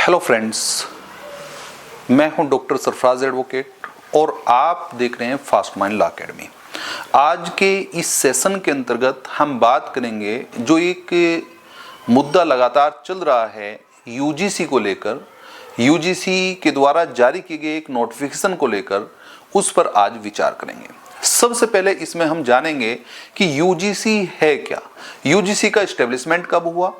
Hello friends, मैं हूं doctor Sarfaraz advocate और आप देख रहे हैं फास्ट माइंड लॉ अकेडमी। आज के इस सेशन के अंतर्गत हम बात करेंगे जो एक मुद्दा लगातार चल रहा है यूजीसी को लेकर, यूजीसी के द्वारा जारी किए गए एक नोटिफिकेशन को लेकर, उस पर आज विचार करेंगे। सबसे पहले इसमें हम जानेंगे कि यूजीसी है क्या, यूजीसी का एस्टेब्लिशमेंट कब हुआ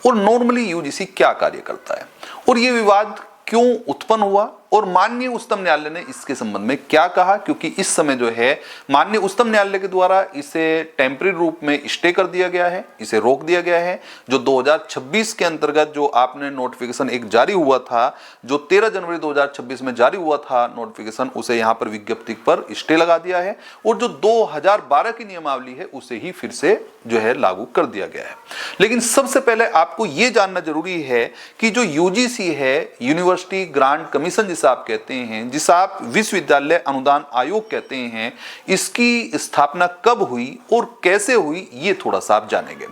और नॉर्मली यूजीसी क्या कार्य करता है और ये विवाद क्यों उत्पन्न हुआ और माननीय उच्चतम न्यायालय ने इसके संबंध में क्या कहा, क्योंकि इस समय जो है माननीय उच्चतम न्यायालय के द्वारा इसे टेम्परेरी रूप में स्टे कर दिया गया है, इसे रोक दिया गया है। जो 2026 के अंतर्गत जो आपने नोटिफिकेशन एक जारी हुआ था, जो 13 जनवरी 2026 में जारी हुआ था नोटिफिकेशन, उसे यहाँ पर विज्ञप्ति पर स्टे लगा दिया है और जो 2012 की नियमावली है उसे ही फिर से जो है लागू कर दिया गया है। लेकिन सबसे पहले आपको यह जानना जरूरी है कि जो यूजीसी है, यूनिवर्सिटी ग्रांट कमीशन जिसे आप कहते हैं, जिसे आप विश्वविद्यालय अनुदान आयोग कहते हैं, इसकी स्थापना कब हुई और कैसे हुई, ये थोड़ा सा आप जानेंगे।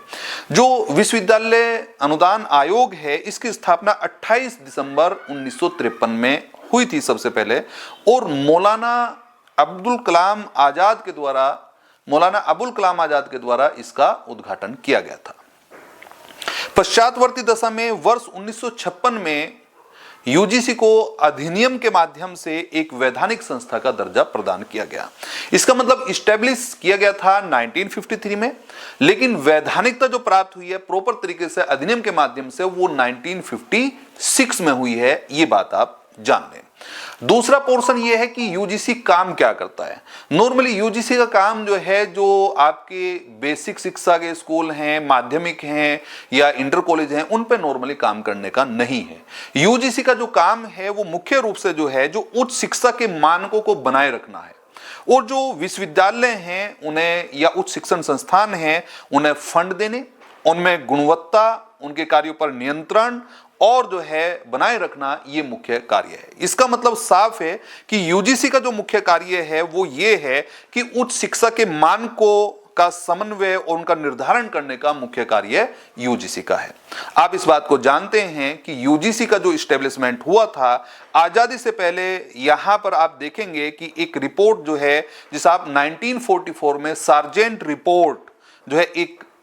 जो विश्वविद्यालय अनुदान आयोग है, इसकी स्थापना 28 दिसंबर 1953 में हुई थी सबसे पहले, और मौलाना अबुल कलाम आजाद के द्वारा इसका उद्घाटन किया गया था। पश्चातवर्ती दशा में वर्ष 1956 में यूजीसी को अधिनियम के माध्यम से एक वैधानिक संस्था का दर्जा प्रदान किया गया। इसका मतलब इस्टेब्लिश किया गया था 1953 में, लेकिन वैधानिकता जो प्राप्त हुई है प्रॉपर तरीके से अधिनियम के माध्यम से, वो 1956 में हुई है। ये बात आप जान लें। दूसरा पोर्शन ये है कि यूजीसी काम क्या करता है। नॉर्मली यूजीसी का काम जो है, जो आपके बेसिक शिक्षा के स्कूल हैं, माध्यमिक हैं या इंटर कॉलेज हैं, उन पे नॉर्मली काम करने का नहीं है। यूजीसी का जो काम है वो मुख्य रूप से जो है, जो उच्च शिक्षा के मानकों को बनाए रखना है और जो विश्वविद्यालय हैं उन्हें या उच्च शिक्षण संस्थान हैं उन्हें फंड देने, उनमें गुणवत्ता, उनके कार्यों पर नियंत्रण और जो है बनाए रखना, ये मुख्य कार्य है। इसका मतलब साफ है कि यूजीसी का जो मुख्य कार्य है वो ये है कि उच्च शिक्षा के मानकों का समन्वय और उनका निर्धारण करने का मुख्य कार्य यूजीसी का है। आप इस बात को जानते हैं कि यूजीसी का जो इस्टेब्लिशमेंट हुआ था आजादी से पहले, यहां पर आप देखेंगे कि एक रिपोर्ट जो है, जिसे आप 1944 में सार्जेंट रिपोर्ट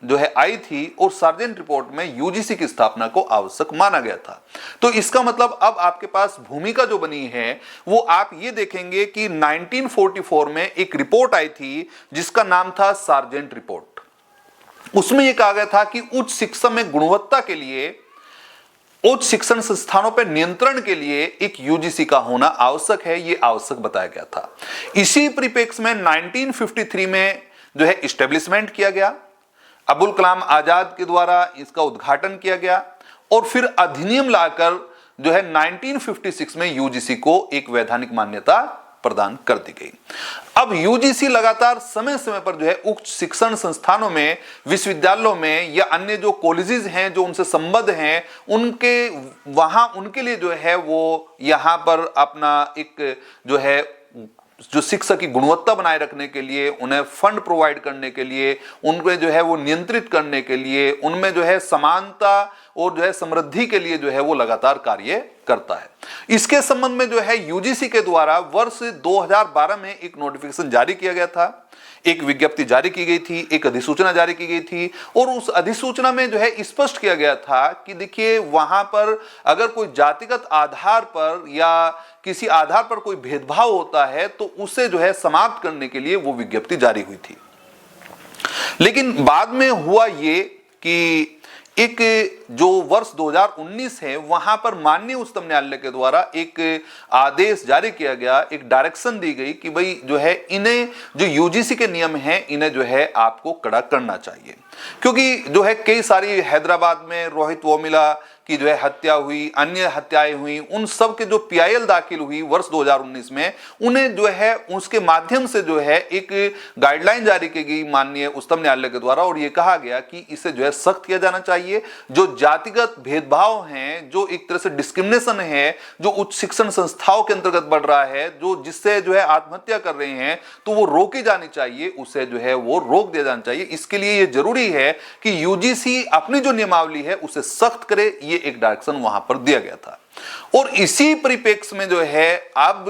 जो है आई थी, और सार्जेंट रिपोर्ट में यूजीसी की स्थापना को आवश्यक माना गया था। तो इसका मतलब अब आपके पास भूमिका जो बनी है वो आप ये देखेंगे कि 1944 में एक रिपोर्ट आई थी जिसका नाम था सार्जेंट रिपोर्ट। उसमें यह कहा गया था कि उच्च शिक्षा में गुणवत्ता के लिए, उच्च शिक्षण संस्थानों पर नियंत्रण के लिए एक यूजीसी का होना आवश्यक है, यह आवश्यक बताया गया था। इसी परिप्रेक्ष्य में 1953 में जो है इस्टेब्लिशमेंट किया गया, अबुल कलाम आजाद के द्वारा इसका उद्घाटन किया गया और फिर अधिनियम लाकर जो है 1956 में यूजीसी को एक वैधानिक मान्यता प्रदान कर दी गई। अब यूजीसी लगातार समय समय पर जो है उच्च शिक्षण संस्थानों में, विश्वविद्यालयों में या अन्य जो कॉलेजेस हैं जो उनसे संबद्ध हैं, उनके लिए जो है वो यहाँ पर अपना एक जो शिक्षा की गुणवत्ता बनाए रखने के लिए, उन्हें फंड प्रोवाइड करने के लिए, उनको जो है वो नियंत्रित करने के लिए, उनमें जो है समानता और जो है समृद्धि के लिए जो है वो लगातार कार्य करता है। इसके संबंध में जो है यूजीसी के द्वारा वर्ष 2012 में एक नोटिफिकेशन जारी किया गया था, एक विज्ञप्ति जारी की गई थी, एक अधिसूचना जारी की गई थी और उस अधिसूचना में जो है स्पष्ट किया गया था कि देखिए, वहां पर अगर कोई जातिगत आधार पर या किसी आधार पर कोई भेदभाव होता है तो उसे जो है समाप्त करने के लिए वो विज्ञप्ति जारी हुई थी। लेकिन बाद में हुआ ये कि एक जो वर्ष 2019 है, वहां पर माननीय उच्चतम न्यायालय के द्वारा एक आदेश जारी किया गया, एक डायरेक्शन दी गई कि भाई जो है इन्हें, जो यूजीसी के नियम हैं, इन्हें जो है आपको कड़ा करना चाहिए। क्योंकि जो है कई सारी हैदराबाद में रोहित वोमिला की जो है हत्या हुई, अन्य हत्याएं हुई, उन सब के जो पीआईएल दाखिल हुई वर्ष 2019 में, उन्हें जो है उसके माध्यम से जो है एक गाइडलाइन जारी की गई माननीय उच्चतम न्यायालय के द्वारा और ये कहा गया कि इसे जो है सख्त किया जाना चाहिए। जो जातिगत भेदभाव हैं, जो एक तरह से डिस्क्रिमिनेशन है, जो उच्च शिक्षण संस्थाओं के अंतर्गत बढ़ रहा है, जो जिससे जो है आत्महत्या कर रहे हैं, तो वो रोकी जानी चाहिए, उसे जो है वो रोक दिया जाना चाहिए। इसके लिए ये जरूरी जरूरी है कि यूजीसी अपनी जो नियमावली है उसे सख्त करे, ये एक डायरेक्शन वहां पर दिया गया था। और इसी परिप्रेक्ष्य में जो है अब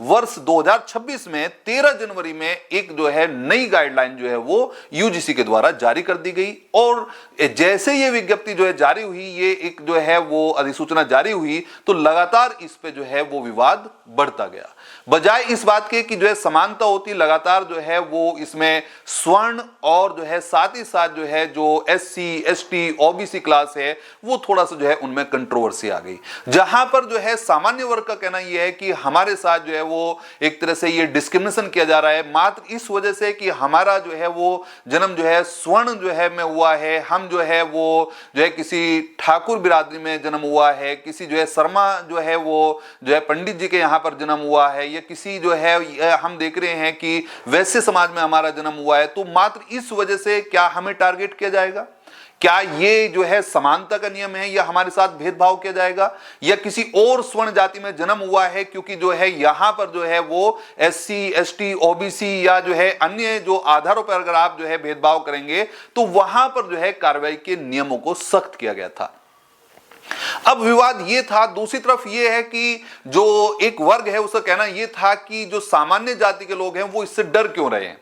वर्ष 2026 में 13 जनवरी में एक जो है नई गाइडलाइन जो है वो यूजीसी के द्वारा जारी कर दी गई। और जैसे ये विज्ञप्ति जो है जारी हुई, ये एक जो है वो अधिसूचना जारी हुई, तो लगातार इस पे जो है वो विवाद बढ़ता गया। बजाय इस बात के कि जो है समानता होती, लगातार जो है वो इसमें स्वर्ण और जो है साथ ही साथ जो है जो एससी एसटी ओबीसी क्लास है वो थोड़ा सा जो है उनमें कंट्रोवर्सी आ गई। जहां पर जो है सामान्य वर्ग का कहना यह है कि हमारे साथ जो है वो एक तरह से ये डिस्क्रिमिनेशन किया जा रहा है मात्र इस वजह से कि हमारा जो है वो जन्म जो है स्वर्ण जो है में हुआ है, हम जो है वो जो है किसी ठाकुर बिरादरी में जन्म हुआ है, किसी जो है शर्मा जो है वो जो है पंडित जी के यहाँ पर जन्म हुआ है, या किसी जो है हम देख रहे हैं कि वैश्य समाज में हमारा जन्म हुआ है, तो मात्र इस वजह से क्या हमें टारगेट किया जाएगा? क्या ये जो है समानता का नियम है या हमारे साथ भेदभाव किया जाएगा? या किसी और स्वर्ण जाति में जन्म हुआ है क्योंकि जो है यहां पर जो है वो एससी एसटी ओबीसी या जो है अन्य जो आधारों पर अगर आप जो है भेदभाव करेंगे तो वहां पर जो है कार्रवाई के नियमों को सख्त किया गया था। अब विवाद ये था, दूसरी तरफ ये है कि जो एक वर्ग है उसका कहना यह था कि जो सामान्य जाति के लोग हैं वो इससे डर क्यों रहे हैं?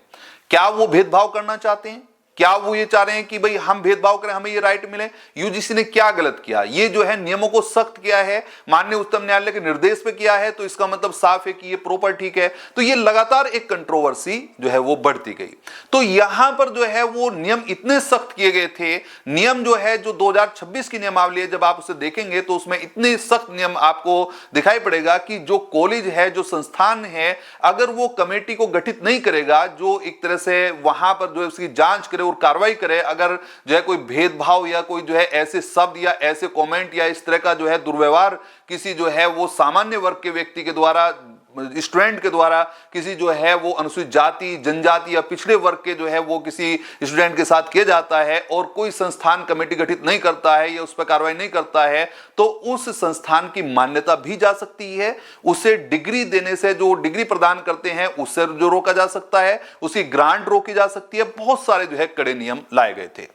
क्या वो भेदभाव करना चाहते हैं? क्या वो ये चाह रहे हैं कि भाई हम भेदभाव करें, हमें ये राइट मिले? यूजीसी ने क्या गलत किया? ये जो है नियमों को सख्त किया है, माननीय उच्चतम न्यायालय के निर्देश पे किया है, तो इसका मतलब साफ है कि ये प्रॉपर ठीक है। तो ये लगातार एक कंट्रोवर्सी जो है वो बढ़ती गई। तो यहां पर जो है वो नियम इतने सख्त किए गए थे, नियम जो है जो 2026 की नियमावली है जब आप उसे देखेंगे तो उसमें इतने सख्त नियम आपको दिखाई पड़ेगा कि जो कॉलेज है, जो संस्थान है, अगर वो कमेटी को गठित नहीं करेगा जो एक तरह से वहां पर जो है उसकी जांच करे और कार्रवाई करे, अगर जो है कोई भेदभाव या कोई जो है ऐसे शब्द या ऐसे कमेंट या इस तरह का जो है दुर्व्यवहार किसी जो है वो सामान्य वर्ग के व्यक्ति के द्वारा, स्टूडेंट के द्वारा, किसी जो है वो अनुसूचित जाति जनजाति या पिछड़े वर्ग के जो है वो किसी स्टूडेंट के साथ किया जाता है और कोई संस्थान कमेटी गठित नहीं करता है या उस पर कार्रवाई नहीं करता है, तो उस संस्थान की मान्यता भी जा सकती है। उसे डिग्री देने से, जो डिग्री प्रदान करते हैं उससे जो रोका जा सकता है, उसकी ग्रांट रोकी जा सकती है। बहुत सारे जो है कड़े नियम लाए गए थे।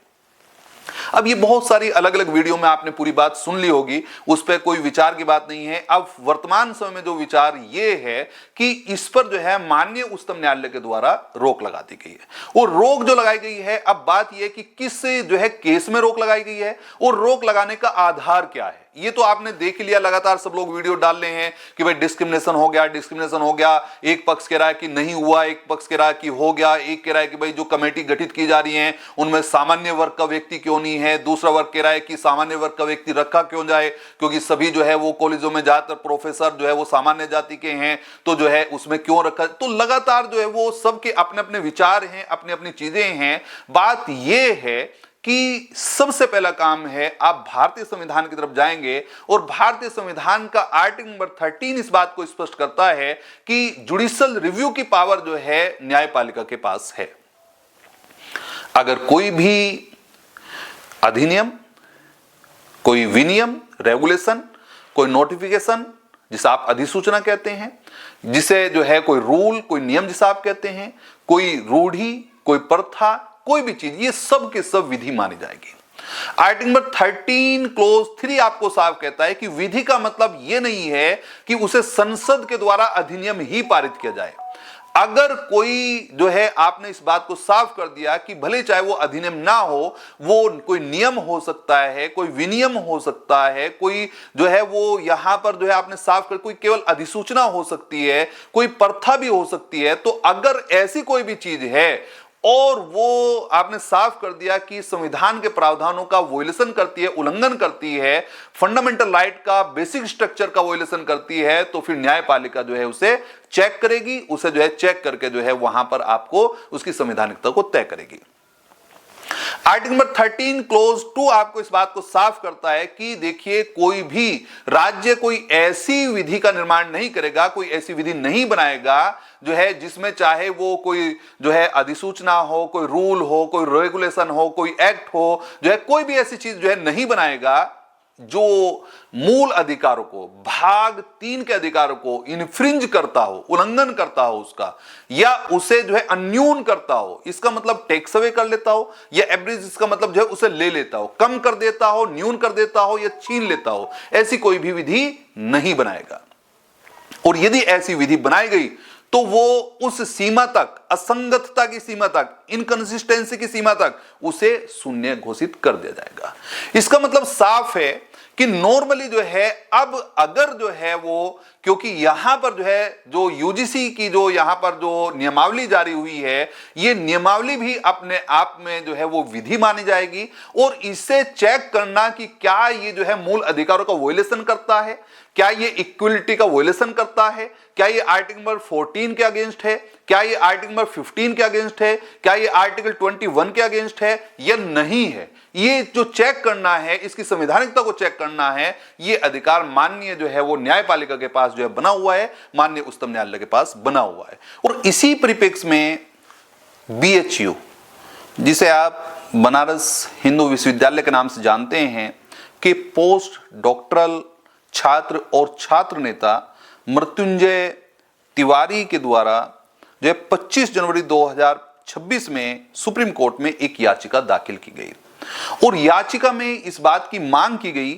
अब ये बहुत सारी अलग अलग वीडियो में आपने पूरी बात सुन ली होगी, उस पर कोई विचार की बात नहीं है। अब वर्तमान समय में जो विचार ये है कि इस पर जो है माननीय उच्चतम न्यायालय के द्वारा रोक लगा दी गई है। और रोक जो लगाई गई है, अब बात यह कि किस जो है केस में रोक लगाई गई है और रोक लगाने का आधार क्या है, ये तो आपने देख लिया। लगातार सब लोग वीडियो डाल रहे हैं कि भाई डिस्क्रिमिनेशन हो गया, डिस्क्रिमिनेशन हो गया। एक पक्ष कह रहा है कि नहीं हुआ, एक पक्ष कह रहा है कि हो गया, एक कह रहा है कि भाई जो कमेटी गठित की जा रही है उनमें सामान्य वर्ग का व्यक्ति क्यों नहीं है, दूसरा वर्ग कह रहा है कि सामान्य वर्ग का व्यक्ति रखा क्यों जाए क्योंकि सभी जो है वो कॉलेजों में ज्यादातर प्रोफेसर जो है वो सामान्य जाति के हैं, तो जो है उसमें क्यों रखा। तो लगातार जो है वो सबके अपने अपने विचार हैं, अपनी अपनी चीजें हैं। बात यह है कि सबसे पहला काम है आप भारतीय संविधान की तरफ जाएंगे और भारतीय संविधान का आर्टिकल नंबर 13 इस बात को स्पष्ट करता है कि जुडिशियल रिव्यू की पावर जो है न्यायपालिका के पास है। अगर कोई भी अधिनियम, कोई विनियम, रेगुलेशन, कोई नोटिफिकेशन जिसे आप अधिसूचना कहते हैं, जिसे जो है कोई रूल, कोई नियम जिसे आप कहते हैं, कोई रूढ़ी, कोई प्रथा, कोई भी चीज, ये सब के सब विधि मानी जाएगी। आर्टिकल नंबर 13 क्लोज 3 आपको साफ कहता है कि विधि का मतलब यह नहीं है कि उसे संसद के द्वारा अधिनियम ही पारित किया जाए। अगर कोई जो है आपने इस बात को साफ कर दिया कि भले चाहे वो अधिनियम ना हो, वो कोई नियम हो सकता है, कोई विनियम हो सकता है, कोई जो है वो यहां पर जो है आपने साफ कर, कोई केवल अधिसूचना हो सकती है, कोई प्रथा भी हो सकती है। तो अगर ऐसी कोई भी चीज है और वो आपने साफ कर दिया कि संविधान के प्रावधानों का वोलेशन करती है, उल्लंघन करती है, फंडामेंटल राइट का बेसिक स्ट्रक्चर का वोलेशन करती है, तो फिर न्यायपालिका जो है उसे चेक करेगी, उसे जो है चेक करके जो है वहां पर आपको उसकी संवैधानिकता को तय करेगी। आर्टिकल नंबर 13 क्लोज 2 आपको इस बात को साफ करता है कि देखिए कोई भी राज्य कोई ऐसी विधि का निर्माण नहीं करेगा, कोई ऐसी विधि नहीं बनाएगा जो है जिसमें चाहे वो कोई जो है अधिसूचना हो, कोई रूल हो, कोई रेगुलेशन हो, कोई एक्ट हो, जो है कोई भी ऐसी चीज जो है नहीं बनाएगा जो मूल अधिकारों को, भाग 3 के अधिकारों को इन्फ्रिंज करता हो, उल्लंघन करता हो उसका, या उसे जो है अन्यून करता हो, इसका मतलब टेक्स अवे कर लेता हो, या एब्रिज इसका मतलब जो है उसे ले लेता हो, कम कर देता हो, न्यून कर देता हो या छीन लेता हो, ऐसी कोई भी विधि नहीं बनाएगा। और यदि ऐसी विधि बनाई गई तो वो उस सीमा तक, असंगतता की सीमा तक, इनकंसिस्टेंसी की सीमा तक उसे शून्य घोषित कर दिया जाएगा। इसका मतलब साफ है कि नॉर्मली जो है, अब अगर जो है वो, क्योंकि यहां पर जो है जो यूजीसी की जो यहां पर जो नियमावली जारी हुई है, ये नियमावली भी अपने आप में जो है वो विधि मानी जाएगी, और इसे चेक करना कि क्या ये जो है मूल अधिकारों का वोलेशन करता है, क्या ये इक्वलिटी का वोलेशन करता है, क्या ये आर्टिकल नंबर 14 के अगेंस्ट है, क्या ये आर्टिकल नंबर 15 के अगेंस्ट है, क्या ये आर्टिकल 21 के अगेंस्ट है या नहीं है, ये जो चेक करना है, इसकी संवैधानिकता को चेक करना है, ये अधिकार माननीय जो है वो न्यायपालिका के पास जो है बना हुआ है, माननीय उच्चतम न्यायालय के पास बना हुआ है। और इसी परिप्रेक्ष्य में बीएचयू, जिसे आप बनारस हिंदू विश्वविद्यालय के नाम से जानते हैं, कि पोस्ट डॉक्टरल छात्र और छात्र नेता मृत्युंजय तिवारी के द्वारा जो 25 जनवरी 2026 में सुप्रीम कोर्ट में एक याचिका दाखिल की गई, और याचिका में इस बात की मांग की गई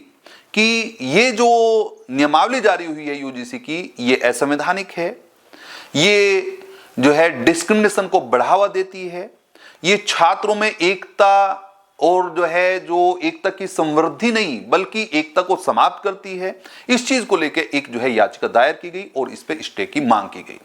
कि ये जो नियमावली जारी हुई है यूजीसी की, ये असंवैधानिक है, ये जो है डिस्क्रिमिनेशन को बढ़ावा देती है, ये छात्रों में एकता और जो है जो एकता की समृद्धि नहीं बल्कि एकता को समाप्त करती है। इस चीज को लेकर एक जो है याचिका दायर की गई और इस पे स्टे की मांग की गई।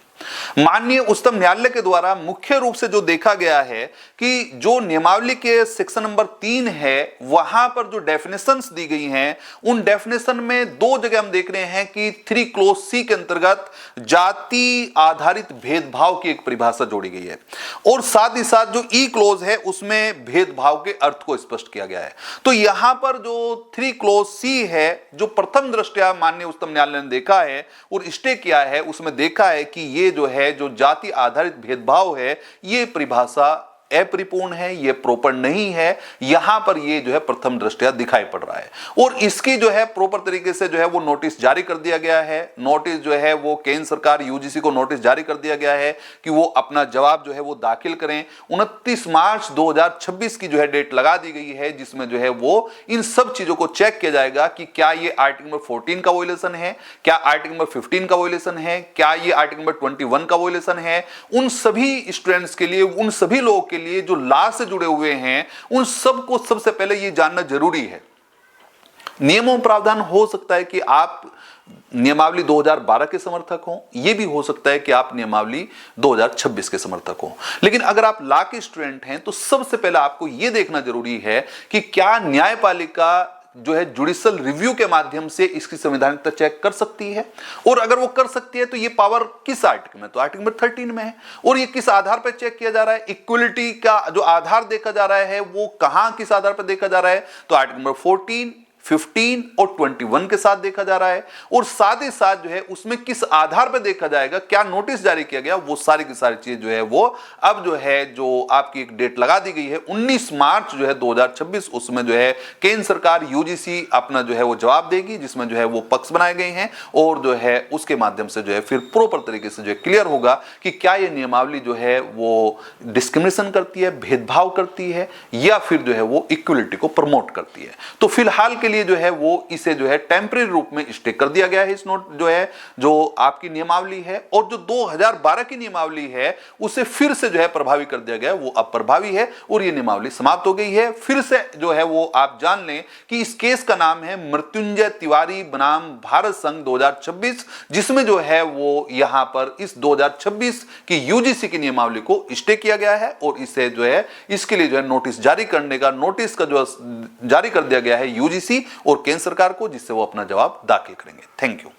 माननीय उच्चतम न्यायालय के द्वारा मुख्य रूप से जो देखा गया है कि जो नियमावली के सेक्शन नंबर 3 है, वहां पर जो डेफिनेशंस दी गई हैं, उन डेफिनेशन में दो जगह हम देख रहे हैं कि 3 क्लोज सी के अंतर्गत जाति आधारित भेदभाव की एक परिभाषा जोड़ी गई है, और साथ ही साथ जो ई क्लोज है उसमें भेदभाव के अर्थ को स्पष्ट किया गया है। तो यहां पर जो 3 क्लोज सी है, जो प्रथम दृष्टया माननीय उच्चतम न्यायालय ने देखा है और स्टे किया है, उसमें देखा है कि ये जो है जो जाति आधारित भेदभाव है, ये परिभाषा अपरिपूर्ण है, ये प्रॉपर नहीं है। यहां पर ये जो है प्रथम दृष्टया दिखाई पड़ रहा है, और इसकी जो है प्रॉपर तरीके से जो है वो नोटिस जारी कर दिया गया है। नोटिस जो है वो केंद्र सरकार यूजीसी को नोटिस जारी कर दिया गया है कि वो अपना जवाब जो है वो दाखिल करें। 29 मार्च 2026 की जो है डेट लगा दी गई है, जिसमें जो है वो इन सब चीजों को चेक किया जाएगा कि क्या ये आर्टिकल नंबर 14 का वोलेशन है, क्या आर्टिकल नंबर 15 का वोलेशन है, क्या ये आर्टिकल नंबर 21 का वोलेशन है। उन सभी स्टूडेंट्स के लिए, उन सभी लोगों के लिए जो लॉ से जुड़े हुए हैं, उन सबको सबसे पहले यह जानना जरूरी है। नियमों में प्रावधान हो सकता है कि आप नियमावली 2012 के समर्थक हो, यह भी हो सकता है कि आप नियमावली 2026 के समर्थक हो, लेकिन अगर आप लॉ के स्टूडेंट हैं तो सबसे पहले आपको यह देखना जरूरी है कि क्या न्यायपालिका जो है जुडिशियल रिव्यू के माध्यम से इसकी संवैधानिकता चेक कर सकती है, और अगर वो कर सकती है तो ये पावर किस आर्टिकल में, तो आर्टिकल नंबर 13 में है। और ये किस आधार पर चेक किया जा रहा है, इक्वलिटी का जो आधार देखा जा रहा है वो कहां किस आधार पर देखा जा रहा है, तो आर्टिकल नंबर 14, 15 और 21 के साथ देखा जा रहा है। और साथ ही साथ जो है उसमें किस आधार पर देखा जाएगा, क्या नोटिस जारी किया गया, वो सारी की सारी चीज जो है वो अब जो है जो आपकी एक डेट लगा दी गई है 19 मार्च जो है 2026, उसमें जो है केंद्र सरकार यूजीसी अपना जो है वो जवाब देगी, जिसमें जो है वो पक्ष बनाए गए हैं, और जो है उसके माध्यम से जो है फिर प्रॉपर तरीके से जो है क्लियर होगा कि क्या ये नियमावली जो है वो डिस्क्रिमिनेशन करती है, भेदभाव करती है, या फिर जो है वो इक्वलिटी को प्रमोट करती है। तो फिलहाल के लिए जो है वो इसे जो है टेम्परेरी रूप में स्टे कर दिया गया है। इस नोट जो है जो आपकी नियमावली है, और जो 2012 की नियमावली है उसे फिर से जो है प्रभावी कर दिया गया है, वो अब प्रभावी है और ये नियमावली समाप्त हो गई है। फिर से जो है वो आप जान लें कि इस केस का नाम है मृत्युंजय तिवारी बनाम भारत संघ 2026, जिसमें जो है वो यहां पर इस 2026 की यूजीसी की नियमावली को स्टे किया गया है, और इसे जो है इसके लिए जो है नोटिस जारी करने का, नोटिस का जो जारी कर दिया गया है यूजीसी और केंद्र सरकार को, जिससे वो अपना जवाब दाखिल करेंगे। Thank you.